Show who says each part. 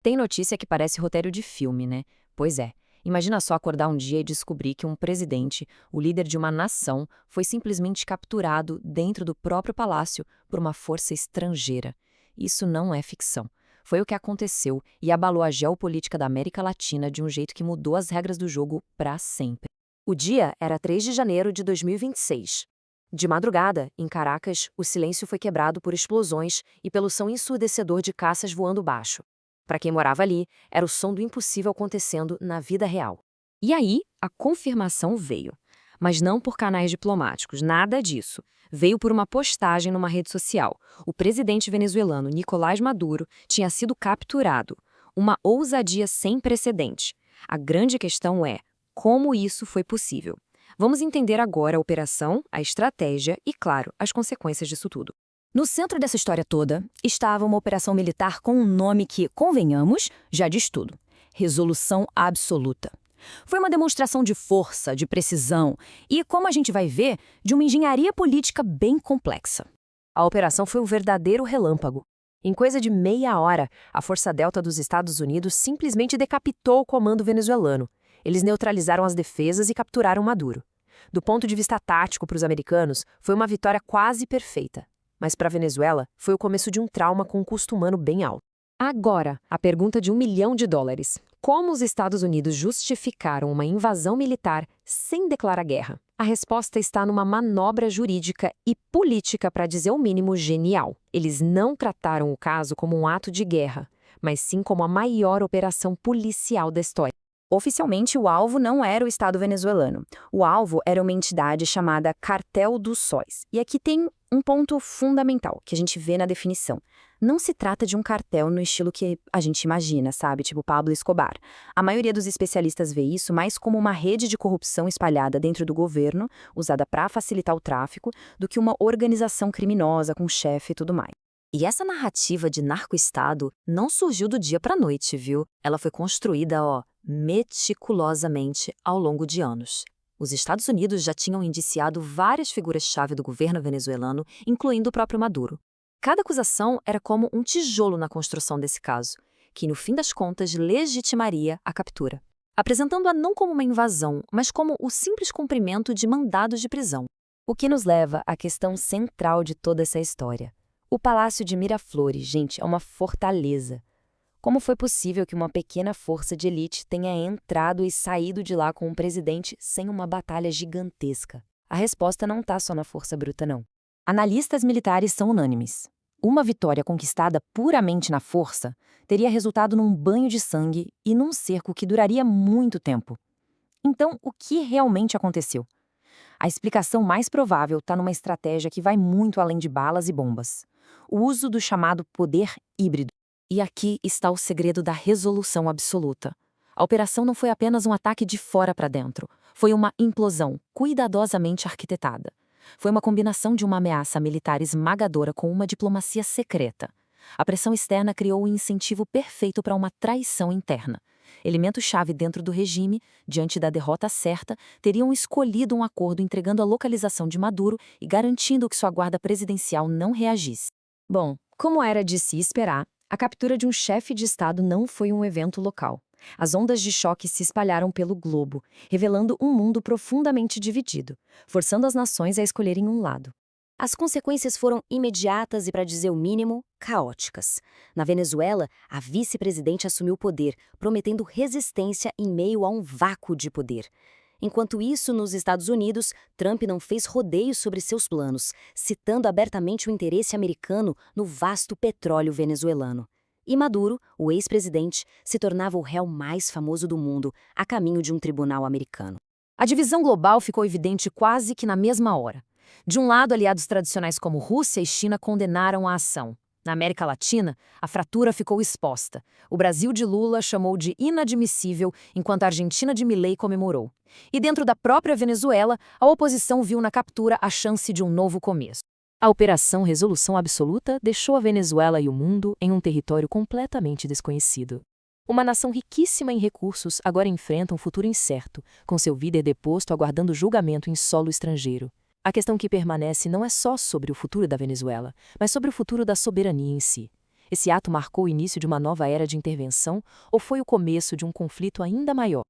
Speaker 1: Tem notícia que parece roteiro de filme, né? Pois é. Imagina só acordar um dia e descobrir que um presidente, o líder de uma nação, foi simplesmente capturado dentro do próprio palácio por uma força estrangeira. Isso não é ficção. Foi o que aconteceu e abalou a geopolítica da América Latina de um jeito que mudou as regras do jogo para sempre. O dia era 3 de janeiro de 2026. De madrugada, em Caracas, o silêncio foi quebrado por explosões e pelo som ensurdecedor de caças voando baixo. Para quem morava ali, era o som do impossível acontecendo na vida real. E aí, a confirmação veio. Mas não por canais diplomáticos, nada disso. Veio por uma postagem numa rede social. O presidente venezuelano Nicolás Maduro tinha sido capturado. Uma ousadia sem precedente. A grande questão é, como isso foi possível? Vamos entender agora a operação, a estratégia e, claro, as consequências disso tudo.
Speaker 2: No centro dessa história toda estava uma operação militar com um nome que, convenhamos, já diz tudo: Resolução Absoluta. Foi uma demonstração de força, de precisão e, como a gente vai ver, de uma engenharia política bem complexa.
Speaker 1: A operação foi um verdadeiro relâmpago. Em coisa de meia hora, a Força Delta dos Estados Unidos simplesmente decapitou o comando venezuelano. Eles neutralizaram as defesas e capturaram Maduro. Do ponto de vista tático para os americanos, foi uma vitória quase perfeita. Mas para a Venezuela, foi o começo de um trauma com um custo humano bem alto. Agora, a pergunta de $1 milhão. Como os Estados Unidos justificaram uma invasão militar sem declarar guerra? A resposta está numa manobra jurídica e política, para dizer o mínimo, genial. Eles não trataram o caso como um ato de guerra, mas sim como a maior operação policial da história.
Speaker 2: Oficialmente, o alvo não era o Estado venezuelano. O alvo era uma entidade chamada Cartel dos Sóis. E aqui tem um ponto fundamental que a gente vê na definição. Não se trata de um cartel no estilo que a gente imagina, sabe? Tipo Pablo Escobar. A maioria dos especialistas vê isso mais como uma rede de corrupção espalhada dentro do governo, usada para facilitar o tráfico, do que uma organização criminosa com chefe e tudo mais. E essa narrativa de narco-estado não surgiu do dia para a noite, viu? Ela foi construída, meticulosamente ao longo de anos. Os Estados Unidos já tinham indiciado várias figuras-chave do governo venezuelano, incluindo o próprio Maduro. Cada acusação era como um tijolo na construção desse caso, que no fim das contas legitimaria a captura, apresentando-a não como uma invasão, mas como o simples cumprimento de mandados de prisão. O que nos leva à questão central de toda essa história. O Palácio de Miraflores, gente, é uma fortaleza. Como foi possível que uma pequena força de elite tenha entrado e saído de lá com um presidente sem uma batalha gigantesca? A resposta não está só na força bruta, não. Analistas militares são unânimes. Uma vitória conquistada puramente na força teria resultado num banho de sangue e num cerco que duraria muito tempo. Então, o que realmente aconteceu? A explicação mais provável está numa estratégia que vai muito além de balas e bombas. O uso do chamado poder híbrido. E aqui está o segredo da resolução absoluta. A operação não foi apenas um ataque de fora para dentro. Foi uma implosão cuidadosamente arquitetada. Foi uma combinação de uma ameaça militar esmagadora com uma diplomacia secreta. A pressão externa criou o incentivo perfeito para uma traição interna. Elementos-chave dentro do regime, diante da derrota certa, teriam escolhido um acordo entregando a localização de Maduro e garantindo que sua guarda presidencial não reagisse. Bom, como era de se esperar, a captura de um chefe de Estado não foi um evento local. As ondas de choque se espalharam pelo globo, revelando um mundo profundamente dividido, forçando as nações a escolherem um lado. As consequências foram imediatas e, para dizer o mínimo, caóticas. Na Venezuela, a vice-presidente assumiu o poder, prometendo resistência em meio a um vácuo de poder. Enquanto isso, nos Estados Unidos, Trump não fez rodeios sobre seus planos, citando abertamente o interesse americano no vasto petróleo venezuelano. E Maduro, o ex-presidente, se tornava o réu mais famoso do mundo, a caminho de um tribunal americano. A divisão global ficou evidente quase que na mesma hora. De um lado, aliados tradicionais como Rússia e China condenaram a ação. Na América Latina, a fratura ficou exposta. O Brasil de Lula chamou de inadmissível, enquanto a Argentina de Milei comemorou. E dentro da própria Venezuela, a oposição viu na captura a chance de um novo começo. A Operação Resolução Absoluta deixou a Venezuela e o mundo em um território completamente desconhecido. Uma nação riquíssima em recursos agora enfrenta um futuro incerto, com seu líder deposto aguardando julgamento em solo estrangeiro. A questão que permanece não é só sobre o futuro da Venezuela, mas sobre o futuro da soberania em si.
Speaker 3: Esse ato marcou o início de uma nova era de intervenção ou foi o começo de um conflito ainda maior?